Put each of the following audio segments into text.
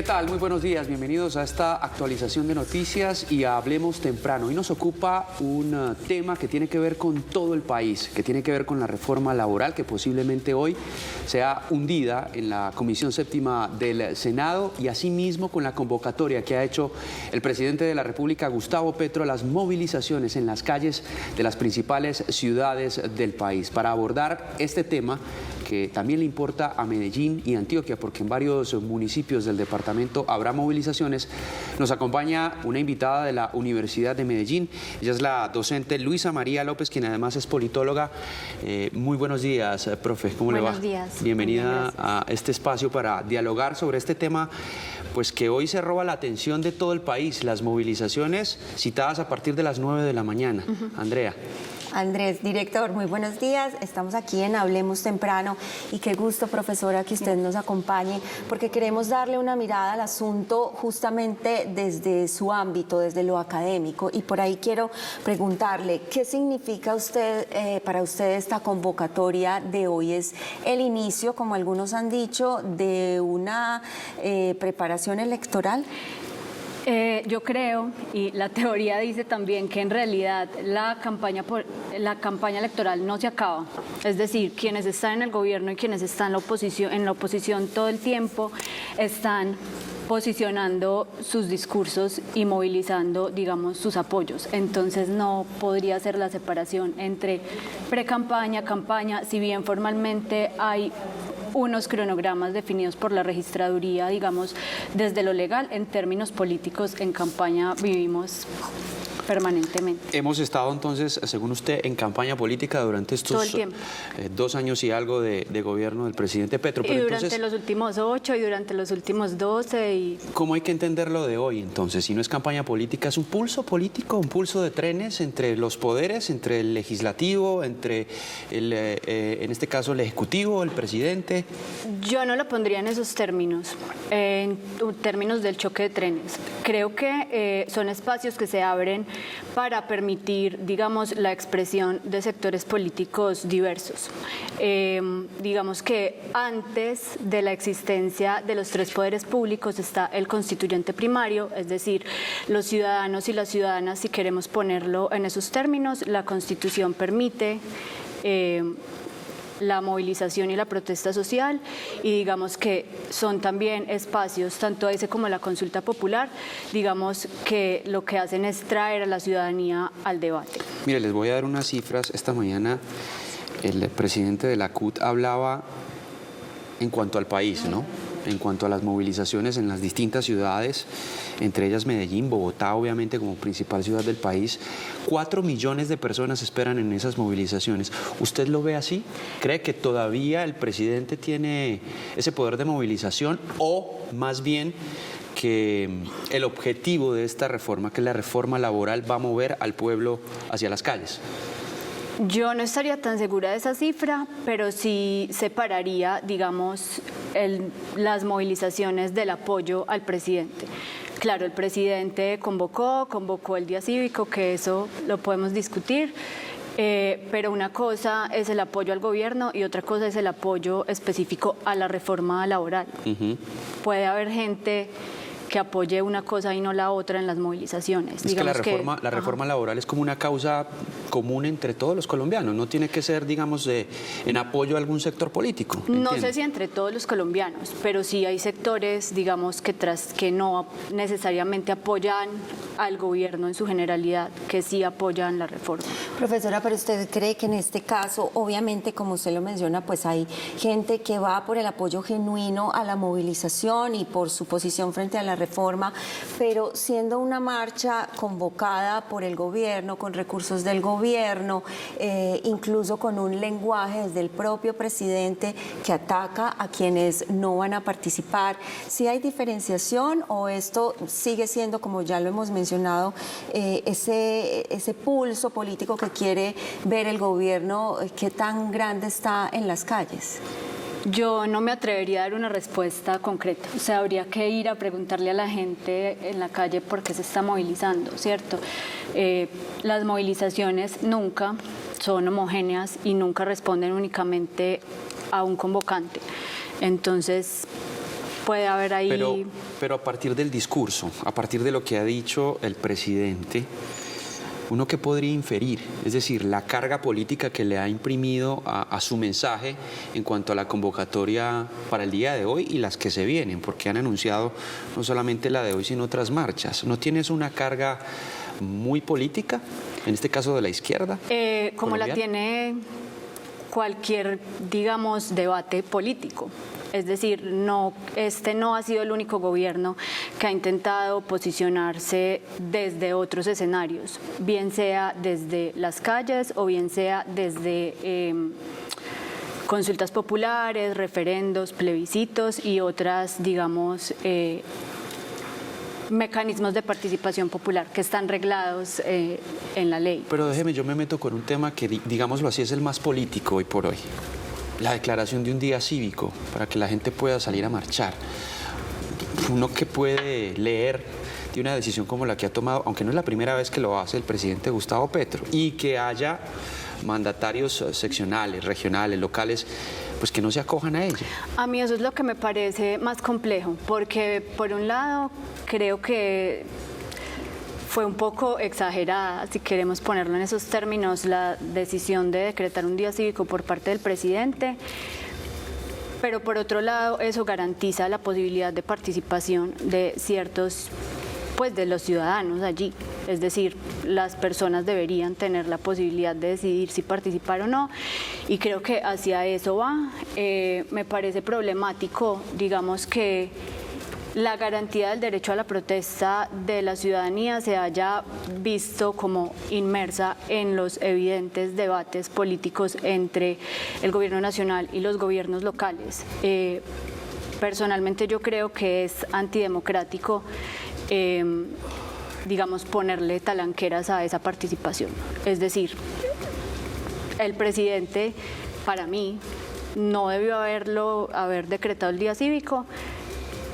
¿Qué tal? Muy buenos días, bienvenidos a esta actualización de noticias y a Hablemos Temprano. Hoy nos ocupa un tema que tiene que ver con todo el país, que tiene que ver con la reforma laboral que posiblemente hoy sea hundida en la Comisión Séptima del Senado y asimismo con la convocatoria que ha hecho el presidente de la República, Gustavo Petro, a las movilizaciones en las calles de las principales ciudades del país. Para abordar este tema, que también le importa a Medellín y Antioquia, porque en varios municipios del departamento habrá movilizaciones, nos acompaña una invitada de la Universidad de Medellín. Ella es la docente Luisa María López, quien además es politóloga. Muy buenos días, profe, ¿cómo le va? Buenos días. Bienvenida a este espacio para dialogar sobre este tema, pues que hoy se roba la atención de todo el país, las movilizaciones citadas a partir de las 9 de la mañana. Andrea. Andrés, director, muy buenos días. Estamos aquí en Hablemos Temprano y qué gusto, profesora, que usted nos acompañe, porque queremos darle una mirada al asunto justamente desde su ámbito, desde lo académico. Y por ahí quiero preguntarle, ¿qué significa para usted esta convocatoria de hoy? ¿Es el inicio, como algunos han dicho, de una preparación electoral? Yo creo, y la teoría dice también, que en realidad la campaña electoral no se acaba. Es decir, quienes están en el gobierno y quienes están en la oposición todo el tiempo están posicionando sus discursos y movilizando, digamos, sus apoyos. Entonces no podría ser la separación entre pre-campaña, campaña, si bien formalmente hay unos cronogramas definidos por la registraduría, digamos, desde lo legal. En términos políticos, en campaña vivimos permanentemente. Hemos estado entonces, según usted, en campaña política durante estos 2 años y algo de gobierno del presidente Petro. Pero y durante entonces, los últimos 8 y durante los últimos 12. ¿Cómo hay que entenderlo de hoy entonces? Si no es campaña política, ¿es un pulso político, un pulso de trenes entre los poderes, entre el legislativo, entre en este caso el ejecutivo, el presidente? Yo no lo pondría en esos términos, en términos del choque de trenes. Creo que son espacios que se abren para permitir, digamos, la expresión de sectores políticos diversos. Digamos que antes de la existencia de los 3 poderes públicos está el constituyente primario, es decir, los ciudadanos y las ciudadanas, si queremos ponerlo en esos términos. La Constitución permite la movilización y la protesta social, y digamos que son también espacios, tanto ese como la consulta popular, digamos que lo que hacen es traer a la ciudadanía al debate. Mire, les voy a dar unas cifras. Esta mañana el presidente de la CUT hablaba en cuanto al país, ¿no? En cuanto a las movilizaciones en las distintas ciudades, entre ellas Medellín, Bogotá, obviamente como principal ciudad del país. 4 millones de personas esperan en esas movilizaciones. ¿Usted lo ve así? ¿Cree que todavía el presidente tiene ese poder de movilización, o más bien que el objetivo de esta reforma, que es la reforma laboral, va a mover al pueblo hacia las calles? Yo no estaría tan segura de esa cifra, pero sí separaría, digamos, las movilizaciones del apoyo al presidente. Claro, el presidente convocó el día cívico, que eso lo podemos discutir, pero una cosa es el apoyo al gobierno y otra cosa es el apoyo específico a la reforma laboral. Puede haber gente que apoye una cosa y no la otra en las movilizaciones. Es que la reforma laboral es como una causa común entre todos los colombianos, no tiene que ser, digamos, en apoyo a algún sector político. No sé si entre todos los colombianos, pero sí hay sectores, digamos, que no necesariamente apoyan al gobierno en su generalidad, que sí apoyan la reforma. Profesora, pero ¿usted cree que en este caso, obviamente, como usted lo menciona, pues hay gente que va por el apoyo genuino a la movilización y por su posición frente a la reforma, pero siendo una marcha convocada por el gobierno, con recursos del gobierno, incluso con un lenguaje desde el propio presidente que ataca a quienes no van a participar, ¿sí hay diferenciación o esto sigue siendo, como ya lo hemos mencionado, ese pulso político que quiere ver el gobierno, qué tan grande está en las calles? Yo no me atrevería a dar una respuesta concreta, o sea, habría que ir a preguntarle a la gente en la calle por qué se está movilizando, ¿cierto? Las movilizaciones nunca son homogéneas y nunca responden únicamente a un convocante. Entonces, puede haber ahí... Pero a partir del discurso, a partir de lo que ha dicho el presidente, ¿uno qué podría inferir? Es decir, la carga política que le ha imprimido a su mensaje en cuanto a la convocatoria para el día de hoy y las que se vienen, porque han anunciado no solamente la de hoy, sino otras marchas. ¿No tienes una carga muy política, en este caso de la izquierda? Como la tiene cualquier, digamos, debate político. Es decir, este no ha sido el único gobierno que ha intentado posicionarse desde otros escenarios, bien sea desde las calles o bien sea desde consultas populares, referendos, plebiscitos y otras, digamos, mecanismos de participación popular que están reglados en la ley. Pero déjeme, yo me meto con un tema que, digámoslo así, es el más político hoy por hoy. La declaración de un día cívico para que la gente pueda salir a marchar. Uno que puede leer de una decisión como la que ha tomado, aunque no es la primera vez que lo hace el presidente Gustavo Petro, y que haya mandatarios seccionales, regionales, locales, pues que no se acojan a ella. A mí eso es lo que me parece más complejo, porque por un lado creo que fue un poco exagerada, si queremos ponerlo en esos términos, la decisión de decretar un día cívico por parte del presidente, pero por otro lado eso garantiza la posibilidad de participación de ciertos, pues de los ciudadanos allí, es decir, las personas deberían tener la posibilidad de decidir si participar o no, y creo que hacia eso va. Me parece problemático, digamos, que la garantía del derecho a la protesta de la ciudadanía se haya visto como inmersa en los evidentes debates políticos entre el gobierno nacional y los gobiernos locales. Personalmente yo creo que es antidemocrático, digamos, ponerle talanqueras a esa participación. Es decir, el presidente, para mí, no debió haber decretado el día cívico,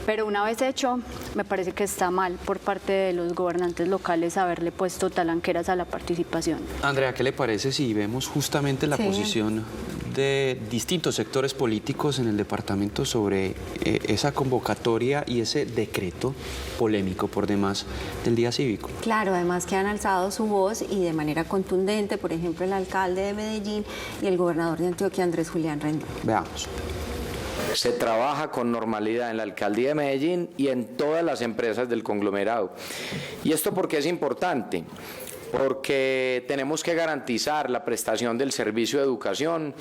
pero una vez hecho, me parece que está mal por parte de los gobernantes locales haberle puesto talanqueras a la participación. Andrea, ¿qué le parece si vemos justamente la posición de distintos sectores políticos en el departamento sobre esa convocatoria y ese decreto polémico por demás del día cívico? Claro, además que han alzado su voz y de manera contundente, por ejemplo, el alcalde de Medellín y el gobernador de Antioquia, Andrés Julián Rendón. Veamos. Se trabaja con normalidad en la alcaldía de Medellín y en todas las empresas del conglomerado. ¿Y esto por qué es importante? Porque tenemos que garantizar la prestación del servicio de educación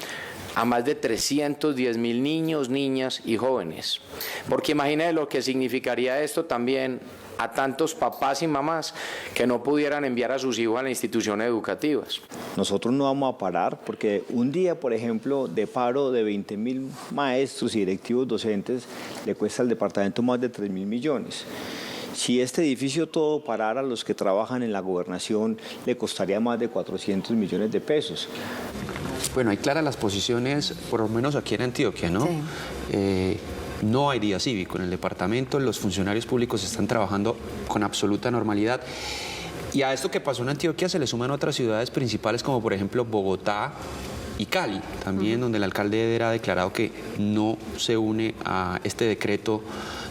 a más de 310.000 niños, niñas y jóvenes. Porque imagínense lo que significaría esto también a tantos papás y mamás que no pudieran enviar a sus hijos a las instituciones educativas. Nosotros no vamos a parar porque un día, por ejemplo, de paro de 20.000 maestros y directivos docentes le cuesta al departamento más de 3.000 millones. Si este edificio todo parara, a los que trabajan en la gobernación le costaría más de 400 millones de pesos. Bueno, hay claras las posiciones, por lo menos aquí en Antioquia, ¿no? Sí. No hay día cívico en el departamento, los funcionarios públicos están trabajando con absoluta normalidad. Y a esto que pasó en Antioquia se le suman otras ciudades principales como por ejemplo Bogotá y Cali, también donde el alcalde Eder ha declarado que no se une a este decreto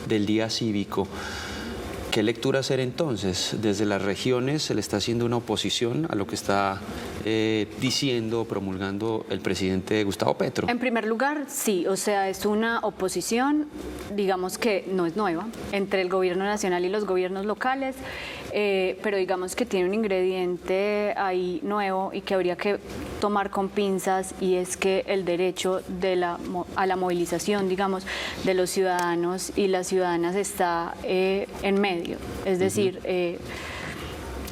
del día cívico. ¿Qué lectura hacer entonces? Desde las regiones se le está haciendo una oposición a lo que está diciendo, promulgando el presidente Gustavo Petro. En primer lugar, sí, o sea, es una oposición, digamos que no es nueva, entre el gobierno nacional y los gobiernos locales, pero digamos que tiene un ingrediente ahí nuevo y que habría que tomar con pinzas, y es que el derecho a la movilización, digamos, de los ciudadanos y las ciudadanas está en medio. Es decir,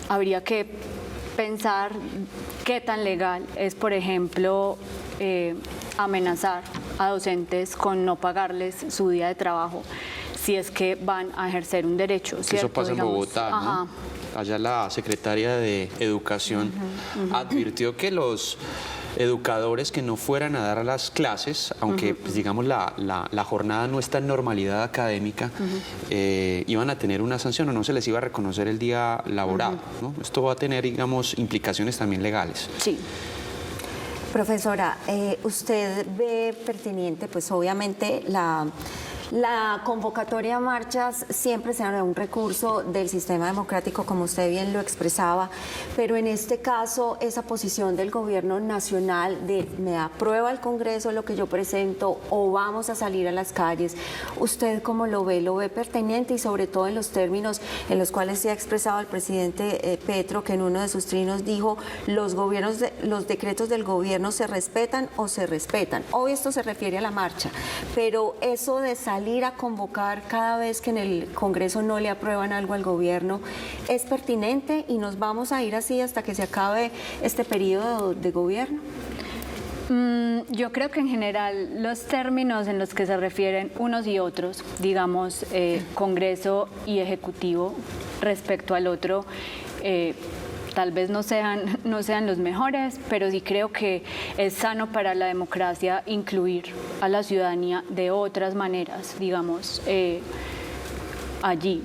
habría que pensar qué tan legal es, por ejemplo, amenazar a docentes con no pagarles su día de trabajo si es que van a ejercer un derecho, ¿cierto? Eso pasa en Bogotá, ¿no? Ajá. Allá la secretaria de Educación advirtió que los educadores que no fueran a dar las clases, aunque pues, digamos la jornada no está en normalidad académica, iban a tener una sanción o no se les iba a reconocer el día laborado, ¿no? Esto va a tener, digamos, implicaciones también legales. Sí. Profesora, ¿usted ve pertinente, pues obviamente La convocatoria a marchas siempre será un recurso del sistema democrático, como usted bien lo expresaba, pero en este caso esa posición del gobierno nacional de me aprueba el Congreso lo que yo presento o vamos a salir a las calles, ¿usted cómo lo ve? ¿Lo ve pertinente y sobre todo en los términos en los cuales se ha expresado el presidente Petro, que en uno de sus trinos dijo los decretos del gobierno se respetan o se respetan? Hoy esto se refiere a la marcha, pero eso de salir a convocar cada vez que en el Congreso no le aprueban algo al gobierno, ¿es pertinente y nos vamos a ir así hasta que se acabe este periodo de gobierno? Yo creo que en general los términos en los que se refieren unos y otros, digamos Congreso y Ejecutivo respecto al otro, tal vez no sean los mejores, pero sí creo que es sano para la democracia incluir a la ciudadanía de otras maneras, digamos, allí.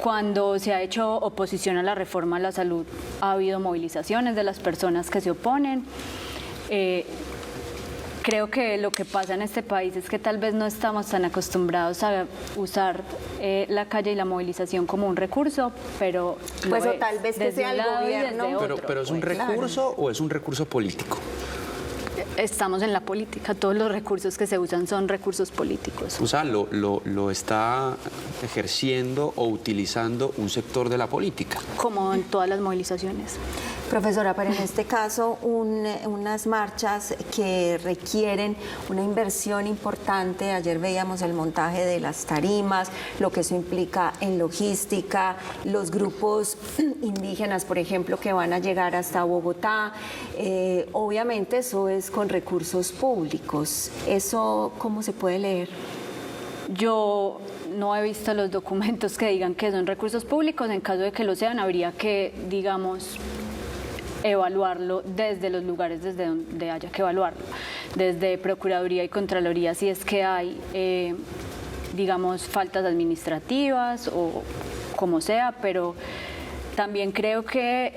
Cuando se ha hecho oposición a la reforma a la salud, ha habido movilizaciones de las personas que se oponen. Creo que lo que pasa en este país es que tal vez no estamos tan acostumbrados a usar la calle y la movilización como un recurso, pero pues o tal vez que sea el gobierno. Pero ¿es un recurso o es un recurso político? Estamos en la política, todos los recursos que se usan son recursos políticos. O sea, lo está ejerciendo o utilizando un sector de la política. Como en todas las movilizaciones. Profesora, pero en este caso unas marchas que requieren una inversión importante. Ayer veíamos el montaje de las tarimas, lo que eso implica en logística, los grupos indígenas, por ejemplo, que van a llegar hasta Bogotá. Obviamente eso es con recursos públicos. ¿Eso cómo se puede leer? Yo no he visto los documentos que digan que son recursos públicos. En caso de que lo sean, habría que, digamos, evaluarlo desde los lugares desde donde haya que evaluarlo, desde Procuraduría y Contraloría, si es que hay, digamos, faltas administrativas o como sea, pero también creo que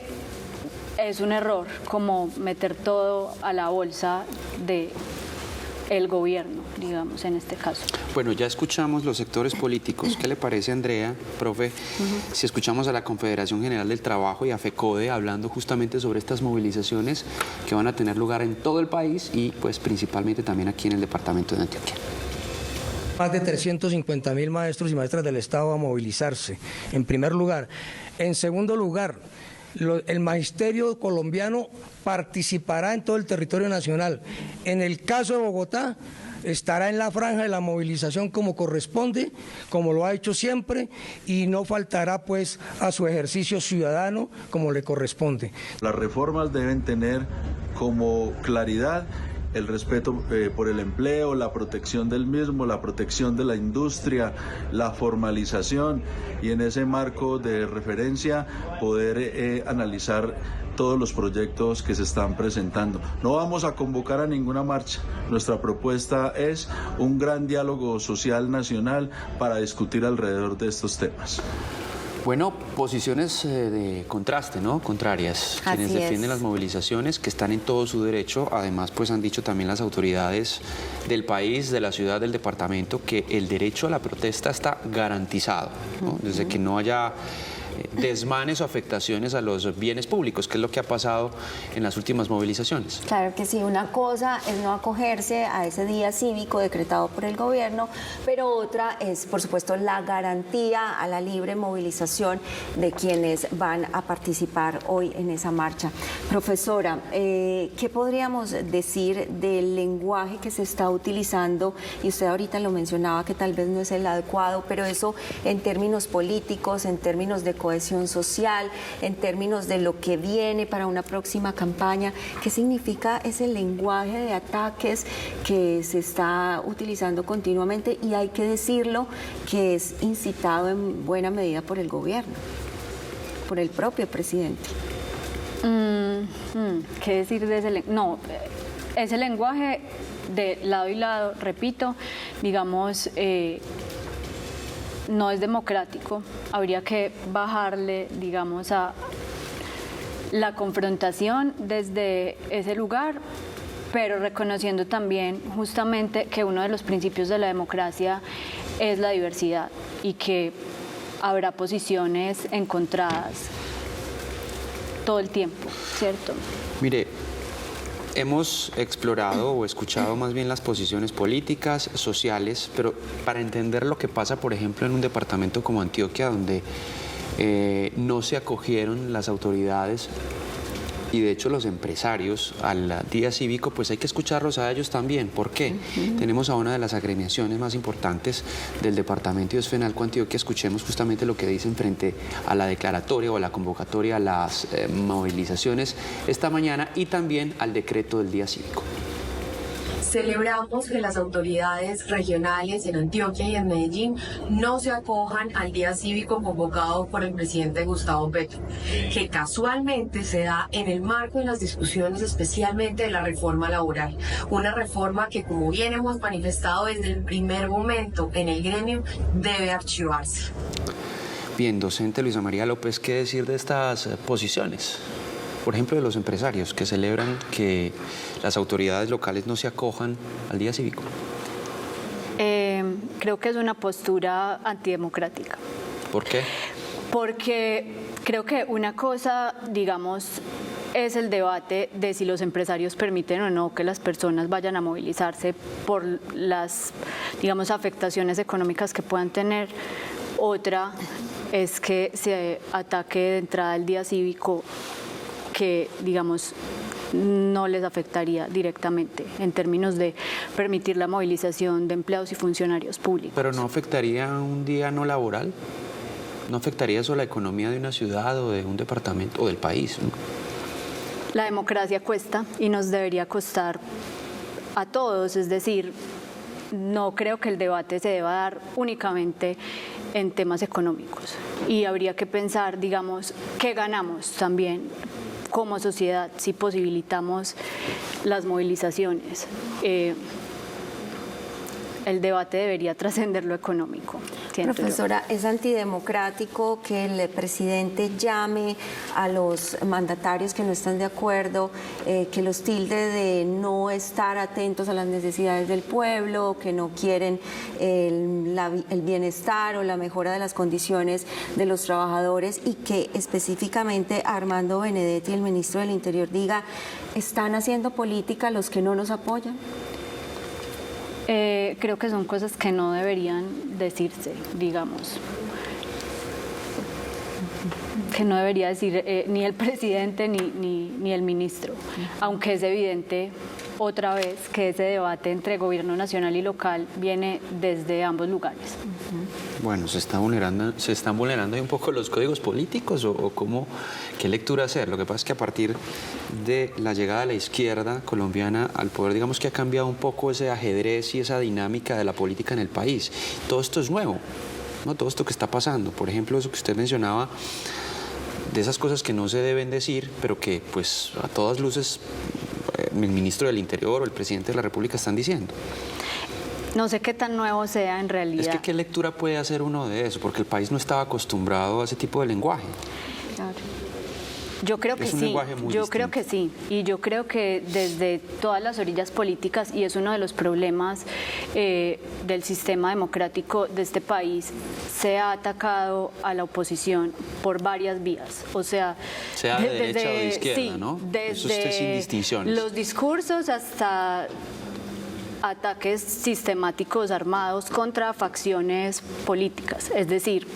es un error como meter todo a la bolsa de el gobierno, digamos, en este caso. Bueno, ya escuchamos los sectores políticos. ¿Qué le parece, Andrea, profe, si escuchamos a la Confederación General del Trabajo y a FECODE hablando justamente sobre estas movilizaciones que van a tener lugar en todo el país y pues principalmente también aquí en el departamento de Antioquia? Más de 350.000 maestros y maestras del Estado a movilizarse, en primer lugar. En segundo lugar, el magisterio colombiano participará en todo el territorio nacional. En el caso de Bogotá, estará en la franja de la movilización como corresponde, como lo ha hecho siempre, y no faltará pues a su ejercicio ciudadano como le corresponde. Las reformas deben tener como claridad el respeto por el empleo, la protección del mismo, la protección de la industria, la formalización, y en ese marco de referencia poder analizar todos los proyectos que se están presentando. No vamos a convocar a ninguna marcha. Nuestra propuesta es un gran diálogo social nacional para discutir alrededor de estos temas. Bueno, posiciones de contraste, ¿no? Contrarias. Quienes defienden las movilizaciones, que están en todo su derecho. Además, pues han dicho también las autoridades del país, de la ciudad, del departamento, que el derecho a la protesta está garantizado, ¿no? Desde que no haya desmanes o afectaciones a los bienes públicos, que es lo que ha pasado en las últimas movilizaciones. Claro que sí, una cosa es no acogerse a ese día cívico decretado por el gobierno, pero otra es, por supuesto, la garantía a la libre movilización de quienes van a participar hoy en esa marcha. Profesora, ¿qué podríamos decir del lenguaje que se está utilizando? Y usted ahorita lo mencionaba, que tal vez no es el adecuado, pero eso en términos políticos, en términos de cohesión social, en términos de lo que viene para una próxima campaña. ¿Qué significa ese lenguaje de ataques que se está utilizando continuamente? Y hay que decirlo, que es incitado en buena medida por el gobierno, por el propio presidente. ¿Qué decir de ese lenguaje? No, ese lenguaje de lado y lado, repito, digamos, no es democrático. Habría que bajarle, digamos, a la confrontación desde ese lugar, pero reconociendo también justamente que uno de los principios de la democracia es la diversidad y que habrá posiciones encontradas todo el tiempo, ¿cierto? Mire, hemos explorado o escuchado más bien las posiciones políticas, sociales, pero para entender lo que pasa, por ejemplo, en un departamento como Antioquia, donde no se acogieron las autoridades y de hecho los empresarios al día cívico, pues hay que escucharlos a ellos también. ¿Por qué? Tenemos a una de las agremiaciones más importantes del departamento y es FENALCO Antioquia. Escuchemos justamente lo que dicen frente a la declaratoria o a la convocatoria a las movilizaciones esta mañana y también al decreto del día cívico. Celebramos que las autoridades regionales en Antioquia y en Medellín no se acojan al día cívico convocado por el presidente Gustavo Petro, que casualmente se da en el marco de las discusiones especialmente de la reforma laboral, una reforma que, como bien hemos manifestado desde el primer momento en el gremio, debe archivarse. Bien, docente Luisa María López, ¿qué decir de estas posiciones? Por ejemplo, de los empresarios que celebran que las autoridades locales no se acojan al día cívico. Creo que es una postura antidemocrática. ¿Por qué? Porque creo que una cosa, digamos, es el debate de si los empresarios permiten o no que las personas vayan a movilizarse por las, digamos, afectaciones económicas que puedan tener. Otra es que se ataque de entrada el día cívico que, digamos, no les afectaría directamente en términos de permitir la movilización de empleados y funcionarios públicos. ¿Pero no afectaría un día no laboral? ¿No afectaría eso la economía de una ciudad o de un departamento o del país, ¿no? La democracia cuesta y nos debería costar a todos, es decir, no creo que el debate se deba dar únicamente en temas económicos y habría que pensar, digamos, qué ganamos también como sociedad si posibilitamos las movilizaciones. El debate debería trascender lo económico. Profesora, ¿es antidemocrático que el presidente llame a los mandatarios que no están de acuerdo, que los tilde de no estar atentos a las necesidades del pueblo, que no quieren el bienestar o la mejora de las condiciones de los trabajadores y que específicamente Armando Benedetti, el ministro del Interior, diga, ¿están haciendo política los que no nos apoyan? Creo que son cosas que no deberían decirse, digamos. Que no debería decir ni el presidente ni el ministro, aunque es evidente otra vez que ese debate entre gobierno nacional y local viene desde ambos lugares. Bueno, ¿se están vulnerando ahí un poco los códigos políticos o cómo, qué lectura hacer? Lo que pasa es que a partir de la llegada de la izquierda colombiana al poder, digamos que ha cambiado un poco ese ajedrez y esa dinámica de la política en el país. Todo esto es nuevo, ¿no? Todo esto que está pasando. Por ejemplo, eso que usted mencionaba, de esas cosas que no se deben decir, pero que pues a todas luces el ministro del Interior o el presidente de la República están diciendo. No sé qué tan nuevo sea en realidad. Es que ¿qué lectura puede hacer uno de eso? Porque el país no estaba acostumbrado a ese tipo de lenguaje. Claro. Yo creo que sí, creo que sí, y yo creo que desde todas las orillas políticas, y es uno de los problemas del sistema democrático de este país, se ha atacado a la oposición por varias vías, o sea de derecha o de izquierda, sí, ¿no? Desde eso es sin distinciones. Los discursos hasta ataques sistemáticos armados contra facciones políticas, es decir,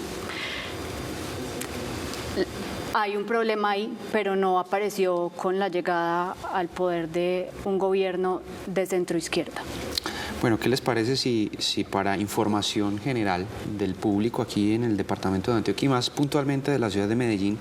hay un problema ahí, pero no apareció con la llegada al poder de un gobierno de centroizquierda. Bueno, ¿qué les parece si para información general del público aquí en el departamento de Antioquia y más puntualmente de la ciudad de Medellín,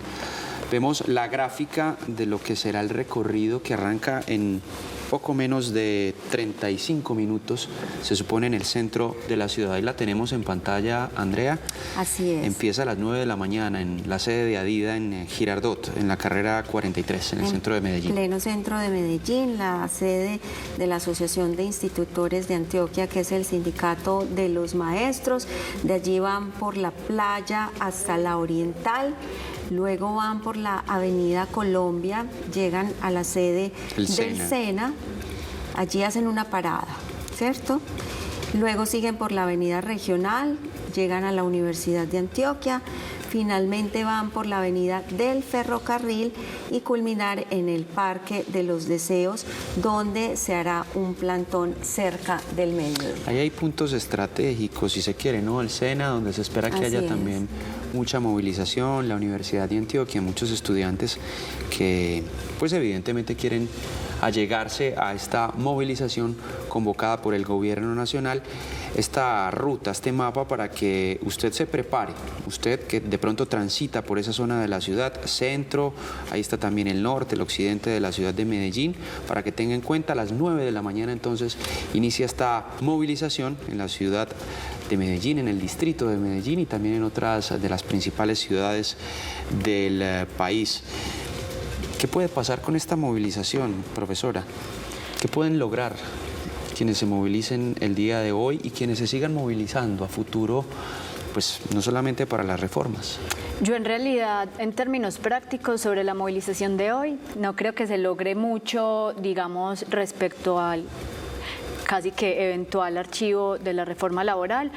vemos la gráfica de lo que será el recorrido que arranca en poco menos de 35 minutos, se supone, en el centro de la ciudad? Ahí la tenemos en pantalla, Andrea. Así es. Empieza a las 9 de la mañana en la sede de Adida en Girardot, en la carrera 43, en el centro de Medellín. En pleno centro de Medellín, la sede de la Asociación de Institutores de Antioquia, que es el sindicato de los maestros. De allí van por la playa hasta la Oriental. Luego van por la Avenida Colombia, llegan a la sede del SENA, allí hacen una parada, ¿cierto? luego siguen por la avenida Regional, llegan a la Universidad de Antioquia, finalmente van por la avenida del Ferrocarril y culminar en el Parque de los Deseos, donde se hará un plantón cerca del mediodía. Ahí hay puntos estratégicos, si se quiere, ¿no? El SENA, donde se espera que haya también mucha movilización, la Universidad de Antioquia, muchos estudiantes que pues evidentemente quieren allegarse a esta movilización convocada por el gobierno nacional, esta ruta, este mapa para que usted se prepare, usted que de pronto transita por esa zona de la ciudad, centro, ahí está también el norte, el occidente de la ciudad de Medellín, para que tenga en cuenta a las 9 de la mañana entonces inicia esta movilización en la ciudad de Medellín, en el distrito de Medellín y también en otras de las principales ciudades del país. ¿Qué puede pasar con esta movilización, profesora? ¿Qué pueden lograr quienes se movilicen el día de hoy y quienes se sigan movilizando a futuro, pues no solamente para las reformas? Yo en realidad, en términos prácticos sobre la movilización de hoy, no creo que se logre mucho, digamos, respecto al casi que eventual archivo de la reforma laboral,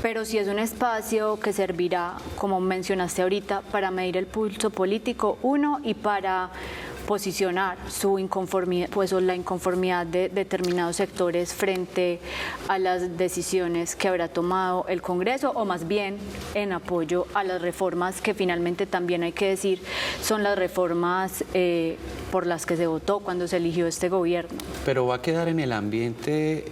pero sí es un espacio que servirá, como mencionaste ahorita, para medir el pulso político, uno, y para posicionar su inconformidad, pues, o la inconformidad de determinados sectores frente a las decisiones que habrá tomado el Congreso, o más bien en apoyo a las reformas que finalmente también hay que decir son las reformas por las que se votó cuando se eligió este gobierno. Pero va a quedar en el ambiente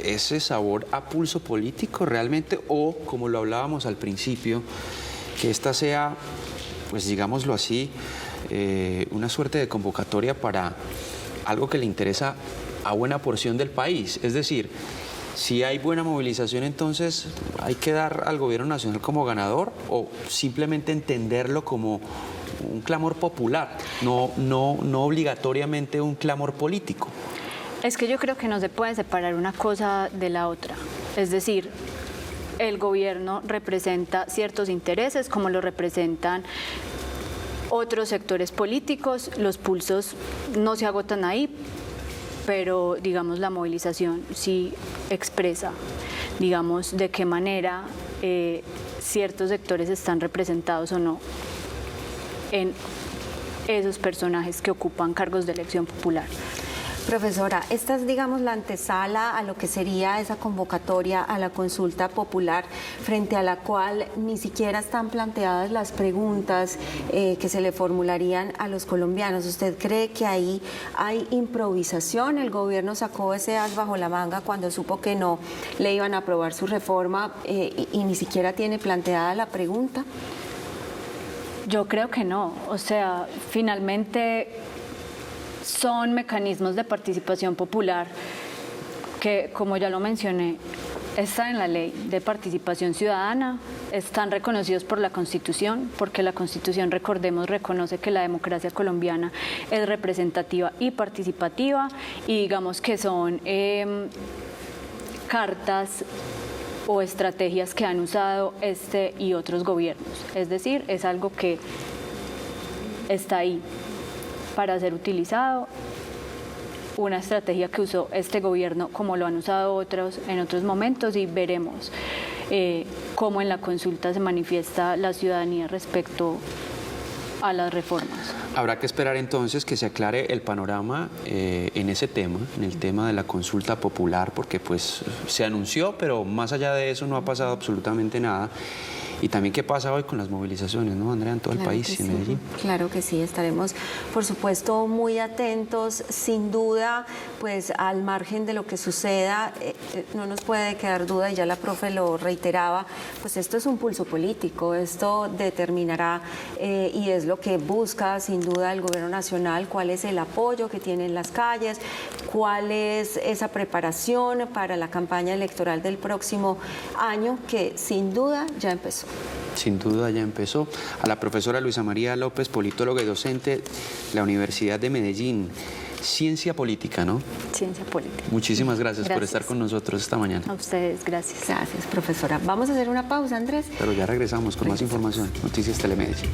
ese sabor a pulso político realmente, o como lo hablábamos al principio, que esta sea, pues digámoslo así, una suerte de convocatoria para algo que le interesa a buena porción del país. Es decir, si hay buena movilización, entonces hay que dar al gobierno nacional como ganador, o simplemente entenderlo como un clamor popular, no obligatoriamente un clamor político. Es que yo creo que no se puede separar una cosa de la otra. Es decir, el gobierno representa ciertos intereses como lo representan otros sectores políticos, los pulsos no se agotan ahí, pero digamos la movilización sí expresa, digamos, de qué manera ciertos sectores están representados o no en esos personajes que ocupan cargos de elección popular. Profesora, esta es, digamos, la antesala a lo que sería esa convocatoria a la consulta popular, frente a la cual ni siquiera están planteadas las preguntas que se le formularían a los colombianos. ¿Usted cree que ahí hay improvisación? ¿El gobierno sacó ese as bajo la manga cuando supo que no le iban a aprobar su reforma y ni siquiera tiene planteada la pregunta? Yo creo que no. O sea, finalmente son mecanismos de participación popular que, como ya lo mencioné, están en la ley de participación ciudadana, están reconocidos por la Constitución, porque la Constitución, recordemos, reconoce que la democracia colombiana es representativa y participativa, y digamos que son cartas o estrategias que han usado este y otros gobiernos. Es decir, es algo que está ahí para ser utilizado, una estrategia que usó este gobierno como lo han usado otros en otros momentos, y veremos cómo en la consulta se manifiesta la ciudadanía respecto a las reformas. Habrá que esperar entonces que se aclare el panorama en ese tema, en el tema de la consulta popular, porque pues se anunció, pero más allá de eso no ha pasado absolutamente nada. Y también qué pasa hoy con las movilizaciones, ¿no, Andrea, en todo el país y en Medellín? Claro que sí, estaremos por supuesto muy atentos, sin duda, pues al margen de lo que suceda, no nos puede quedar duda, y ya la profe lo reiteraba, pues esto es un pulso político, esto determinará y es lo que busca sin duda el gobierno nacional, cuál es el apoyo que tiene en las calles, cuál es esa preparación para la campaña electoral del próximo año, que sin duda ya empezó. Sin duda ya empezó. A la profesora Luisa María López, politóloga y docente de la Universidad de Medellín. Ciencia política, ¿no? Ciencia política. Muchísimas gracias por estar con nosotros esta mañana. A ustedes, gracias. Gracias, profesora. Vamos a hacer una pausa, Andrés. Pero ya regresamos con más información. Noticias Telemedellín.